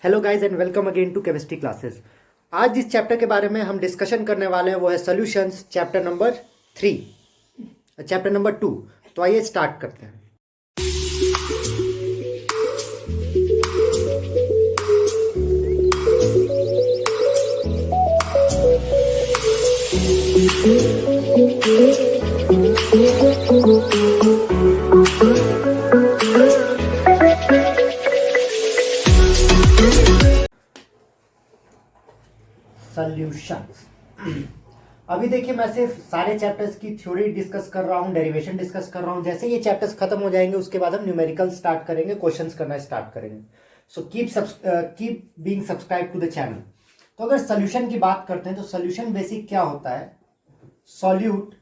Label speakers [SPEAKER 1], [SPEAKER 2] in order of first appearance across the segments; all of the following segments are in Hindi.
[SPEAKER 1] Hello guys and welcome again to chemistry classes. आज जिस चैप्टर के बारे में हम डिस्कशन करने वाले हैं वो है सॉल्यूशंस, चैप्टर नंबर 2। तो आइए स्टार्ट करते हैं। सॉल्यूशंस। अभी देखिए, मैं सिर्फ सारे चैप्टर्स की थ्योरी डिस्कस कर रहा हूँ, डेरिवेशन डिस्कस कर रहा हूँ। जैसे ये चैप्टर्स खत्म हो जाएंगे उसके बाद हम न्यूमेरिकल स्टार्ट करेंगे, क्वेश्चंस करना स्टार्ट करेंगे। So keep being subscribe to the channel. तो अगर सॉल्यूशन की बात करते हैं तो सॉल्यूशन बेसिक क्या होता है? सॉल्यूट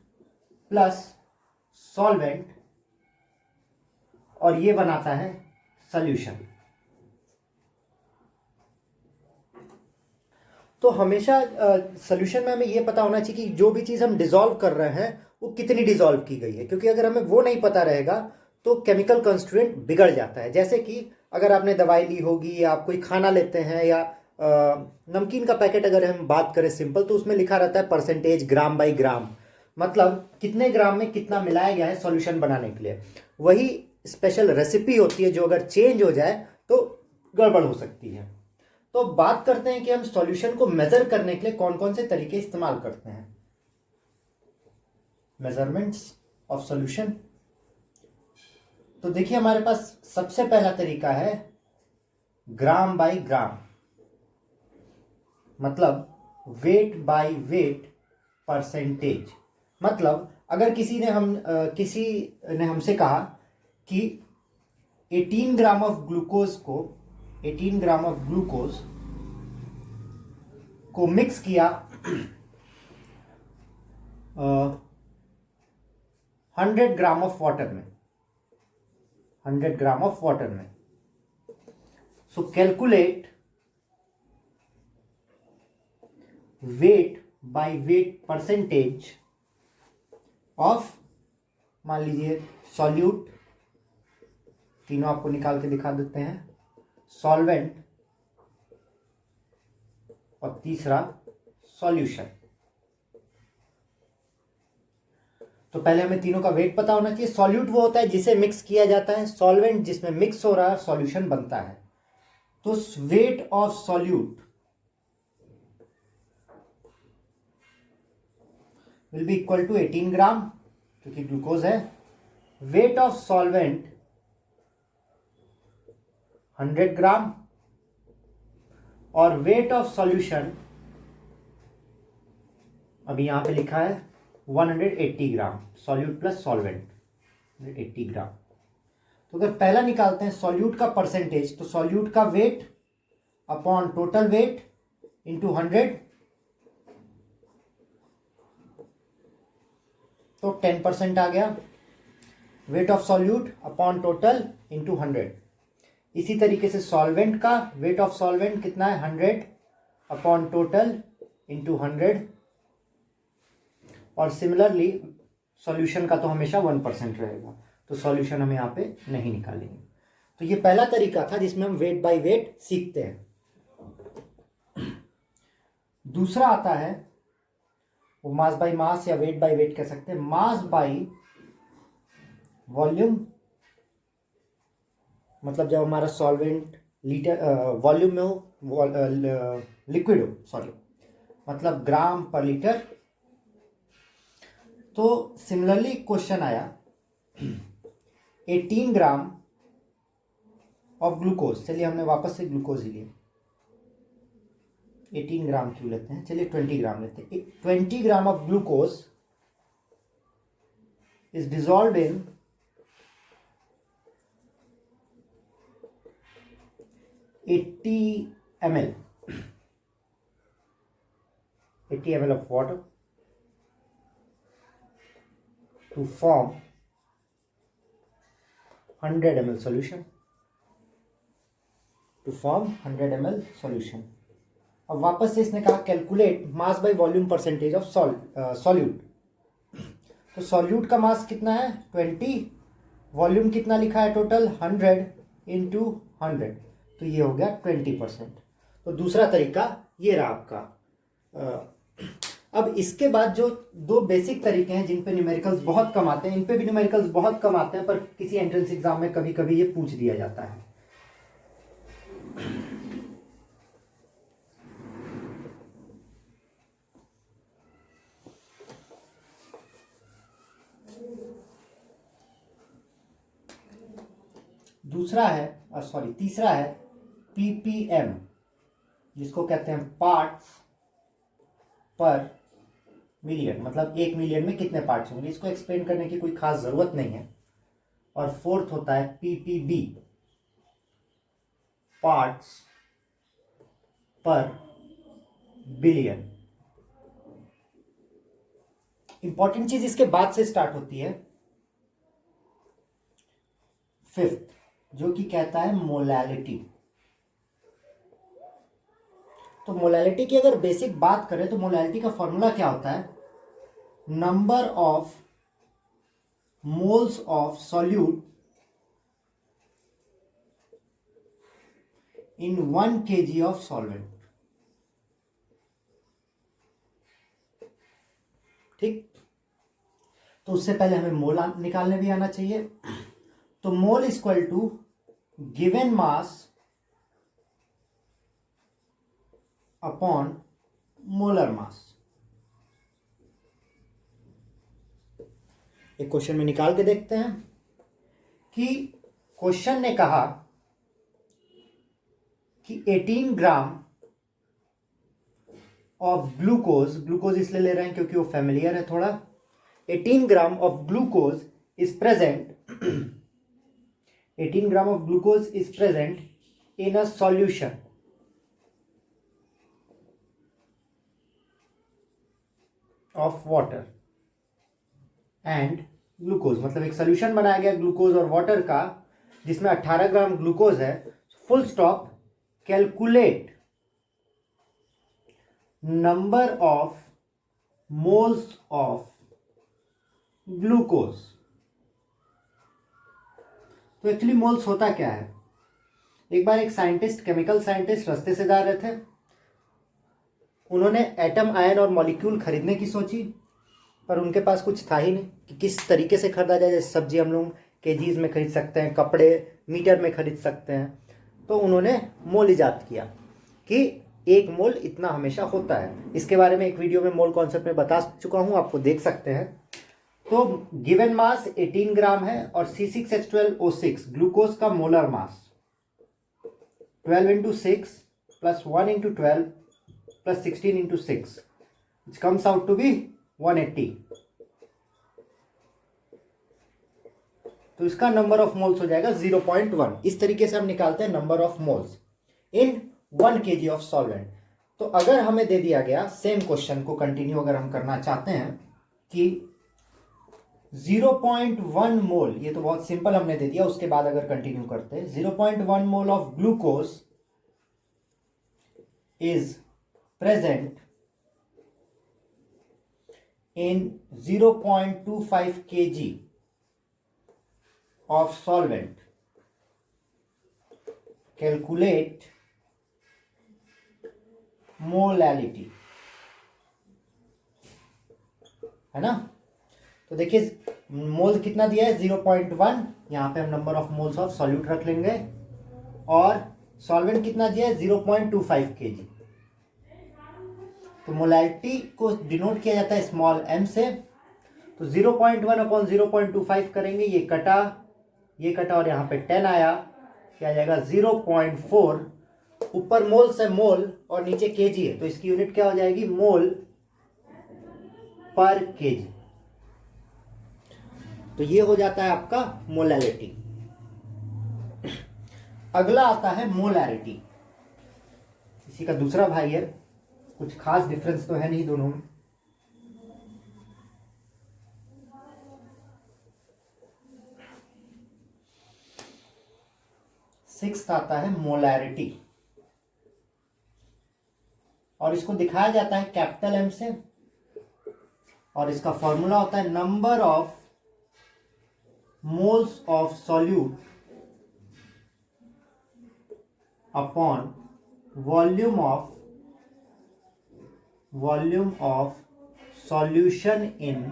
[SPEAKER 1] प्लस सॉल्वेंट और ये बनाता है सॉल्यूशन। तो हमेशा सॉल्यूशन में हमें ये पता होना चाहिए कि जो भी चीज़ हम डिसॉल्व कर रहे हैं वो कितनी डिसॉल्व की गई है, क्योंकि अगर हमें वो नहीं पता रहेगा तो केमिकल कंस्टिट्यूएंट बिगड़ जाता है। जैसे कि अगर आपने दवाई ली होगी या आप कोई खाना लेते हैं या नमकीन का पैकेट अगर हम बात करें सिंपल, तो उसमें लिखा रहता है परसेंटेज ग्राम बाई ग्राम, मतलब कितने ग्राम में कितना मिलाया गया है सॉल्यूशन बनाने के लिए। वही स्पेशल रेसिपी होती है जो अगर चेंज हो जाए तो गड़बड़ हो सकती है। तो बात करते हैं कि हम सॉल्यूशन को मेजर करने के लिए कौन कौन से तरीके इस्तेमाल करते हैं। Measurements of solution. तो देखिए, हमारे पास सबसे पहला तरीका है ग्राम बाई ग्राम, मतलब वेट बाई वेट परसेंटेज। मतलब अगर किसी ने हमसे कहा कि 18 ग्राम ऑफ ग्लूकोज को मिक्स किया 100 ग्राम ऑफ वाटर में, सो calculate weight by weight percentage of, मान लीजिए सॉल्यूट, तीनों आपको निकाल के दिखा देते हैं, सॉल्वेंट और तीसरा सॉल्यूशन। तो पहले हमें तीनों का वेट पता होना चाहिए। सॉल्यूट वो होता है जिसे मिक्स किया जाता है, सॉल्वेंट जिसमें मिक्स हो रहा है, सॉल्यूशन बनता है। तो weight of solute will be equal to 18 gram क्योंकि ग्लूकोज है। वेट ऑफ सॉल्वेंट 100 ग्राम और वेट ऑफ सॉल्यूशन अभी यहां पे लिखा है 180 ग्राम, सॉल्यूट प्लस सॉल्वेंट 80 ग्राम। तो अगर पहला निकालते हैं सॉल्यूट का परसेंटेज, तो सॉल्यूट का weight upon total weight into 100, तो 10% आ गया। Wait of solute upon total into 100। इसी तरीके से सॉल्वेंट का वेट ऑफ सॉल्वेंट कितना है? 100 अपॉन टोटल इंटू 100। और सिमिलरली सॉल्यूशन का तो हमेशा 1% रहेगा, तो सॉल्यूशन हम यहाँ पे नहीं निकालेंगे। तो ये पहला तरीका था जिसमें हम वेट बाय वेट सीखते हैं। दूसरा आता है वो मास बाय मास या वेट बाय वेट कह सकते हैं, मास बाय वॉल्यूम। मतलब जब हमारा सॉल्वेंट लीटर वॉल्यूम में हो, लिक्विड हो, सॉरी, मतलब ग्राम पर लीटर। तो सिमिलरली क्वेश्चन आया 18 ग्राम ऑफ ग्लूकोज। चलिए हमने वापस से ग्लूकोज ही लिया, 18 ग्राम क्यों लेते हैं, चलिए 20 ग्राम लेते हैं। 20 gram of glucose is dissolved in 80 ml of water to form 100 ml solution. अब वापस से इसने कहा calculate mass by volume percentage of solute. तो सॉल्यूट का मास कितना है? 20, वॉल्यूम कितना लिखा है टोटल? 100 इंटू 100। तो ये हो गया 20%। तो दूसरा तरीका ये रहा आपका। अब इसके बाद जो दो बेसिक तरीके हैं जिन पे न्यूमेरिकल्स बहुत कम आते हैं, इन पे भी न्यूमेरिकल्स बहुत कम आते हैं, पर किसी एंट्रेंस एग्जाम में कभी कभी ये पूछ दिया जाता है। तीसरा है पीपीएम, जिसको कहते हैं पार्ट्स पर मिलियन, मतलब 1 मिलियन में कितने पार्ट्स होंगे। इसको एक्सप्लेन करने की कोई खास जरूरत नहीं है। और फोर्थ होता है पीपीबी, पार्ट्स पर बिलियन। इंपॉर्टेंट चीज इसके बाद से स्टार्ट होती है फिफ्थ, जो कि कहता है मोलैलिटी। तो मोलैलिटी की अगर बेसिक बात करें तो मोलैलिटी का फॉर्मूला क्या होता है, number of moles of solute in 1 kg of solvent. ठीक, तो उससे पहले हमें मोल निकालने भी आना चाहिए। तो mole equal to given mass upon molar mass. एक क्वेश्चन में निकाल के देखते हैं कि क्वेश्चन ने कहा कि 18 ग्राम ऑफ ग्लूकोज इसलिए ले रहे हैं क्योंकि वो फेमिलियर है थोड़ा। 18 gram of glucose is present 18 gram of glucose is present in a solution of water and glucose, मतलब एक सोल्यूशन बनाया गया ग्लूकोज और वाटर का जिसमें 18 ग्राम ग्लूकोज है। Full stop, calculate number of moles of glucose. तो एक्चुअली मोल्स होता क्या है, एक बार एक साइंटिस्ट, केमिकल साइंटिस्ट रास्ते से जा रहे थे। उन्होंने एटम, आयन और मॉलिक्यूल खरीदने की सोची, पर उनके पास कुछ था ही नहीं कि किस तरीके से खरीदा जाए। जैसे सब्जी हम लोग केजीज में खरीद सकते हैं, कपड़े मीटर में खरीद सकते हैं। तो उन्होंने मोल इजाद किया कि 1 मोल इतना हमेशा होता है। इसके बारे में एक वीडियो में मोल कॉन्सेप्ट में बता चुका हूं, आपको देख सकते हैं। तो गिवन मास 18 ग्राम है और C6H12O6 ग्लूकोज का molar mass 12 into 6 plus 1 into 12 plus 16 into 6, which comes out to be 180। तो इसका नंबर ऑफ मोल्स हो जाएगा 0.1। इस तरीके से हम निकालते हैं number of moles in 1 kg of solvent. तो अगर हमें दे दिया गया, सेम क्वेश्चन को कंटिन्यू अगर हम करना चाहते हैं कि 0.1 मोल, ये तो बहुत सिंपल हमने दे दिया। उसके बाद अगर कंटिन्यू करते हैं, 0.1 mole of glucose is present in 0.25 kg of solvent, calculate molality, है ना। तो देखिए मोल कितना दिया है 0.1, यहां पे हम number of moles of solute रख लेंगे, और सॉल्वेंट कितना दिया है 0.25 kg। तो मोलैलिटी को डिनोट किया जाता है स्मॉल m से। तो 0.1 अपॉन 0.25 करेंगे, ये कटा और यहाँ पे 10 आया, क्या आ जाएगा 0.4। ऊपर मोल से मोल और नीचे केजी है, तो इसकी यूनिट क्या हो जाएगी, मोल पर केजी। तो ये हो जाता है आपका मोलैलिटी। अगला आता है मोलैरिटी। इसी का दूसरा भाई है, कुछ खास डिफरेंस तो है नहीं दोनों में। सिक्स्थ आता है मोलैरिटी, और इसको दिखाया जाता है कैपिटल M से, और इसका फॉर्मूला होता है number of moles of solute upon volume of solution in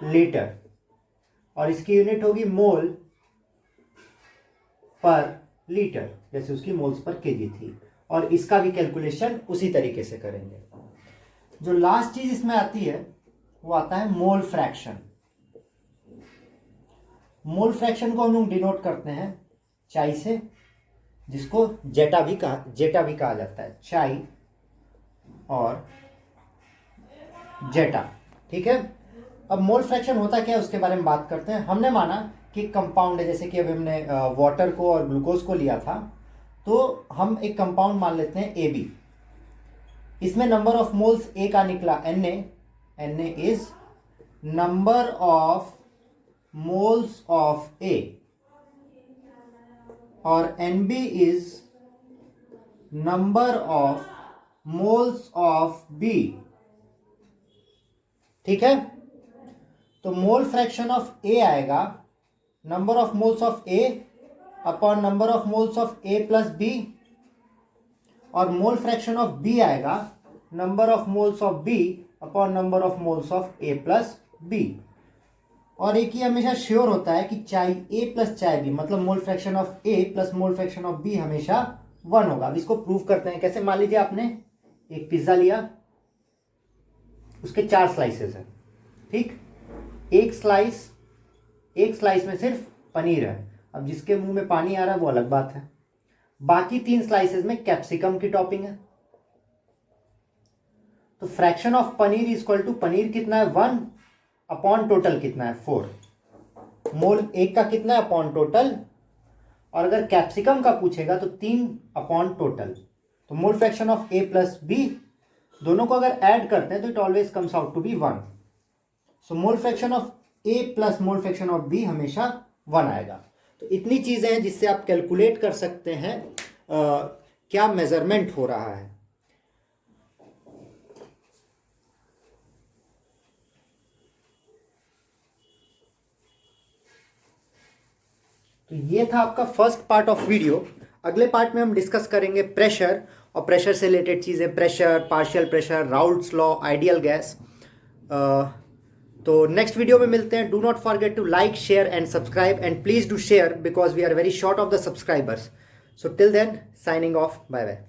[SPEAKER 1] litre, और इसकी यूनिट होगी मोल पर लीटर, जैसे उसकी मोल्स पर केजी थी। और इसका भी कैलकुलेशन उसी तरीके से करेंगे। जो लास्ट चीज इसमें आती है वो आता है मोल फ्रैक्शन। मोल फ्रैक्शन को हम लोग डिनोट करते हैं चाई से, जिसको जेटा भी कहा जाता है, चाई और जेटा। ठीक है, अब मोल फ्रैक्शन होता क्या है उसके बारे में बात करते हैं। हमने माना कि कंपाउंड है, जैसे कि अभी हमने वाटर को और ग्लूकोज को लिया था, तो हम एक कंपाउंड मान लेते हैं ए बी। इसमें नंबर ऑफ मोल्स ए का निकला Na is number of moles of A, और Nb is number of moles of B. ठीक है, तो मोल फ्रैक्शन ऑफ ए आएगा number of moles of A upon number of moles of A plus B, और मोल फ्रैक्शन ऑफ बी आएगा number of moles of B upon number of moles of A plus B. और एक ही हमेशा श्योर होता है कि चाहे ए प्लस चाहे बी, मतलब mole fraction of A plus mole fraction of B हमेशा 1 होगा। अब इसको प्रूव करते हैं कैसे। मान लीजिए आपने एक पिज्जा लिया, उसके 4 स्लाइसेस हैं, ठीक। एक स्लाइस में सिर्फ पनीर है। अब जिसके मुंह में पानी आ रहा है वो अलग बात है। बाकी 3 स्लाइसेस में कैप्सिकम की टॉपिंग है। तो fraction of paneer is equal to, paneer कितना है 1 अपॉन टोटल कितना है 4, मोल एक का कितना है अपॉन टोटल, और अगर कैप्सिकम का पूछेगा तो 3 अपॉन टोटल। तो mole fraction of A plus B, दोनों को अगर ऐड करते हैं तो it always comes out to be 1। सो mole fraction of A plus mole fraction of B हमेशा 1 आएगा। तो इतनी चीजें हैं जिससे आप कैलकुलेट कर सकते हैं क्या मेजरमेंट हो रहा है। तो ये था आपका फर्स्ट पार्ट ऑफ वीडियो। अगले पार्ट में हम डिस्कस करेंगे प्रेशर, और प्रेशर से रिलेटेड चीज़ें, pressure, partial pressure, Raoult's law, ideal gas. तो नेक्स्ट वीडियो में मिलते हैं। Do not forget to like, share and subscribe, and please do share because we are very short of the subscribers. So till then, signing off, bye bye.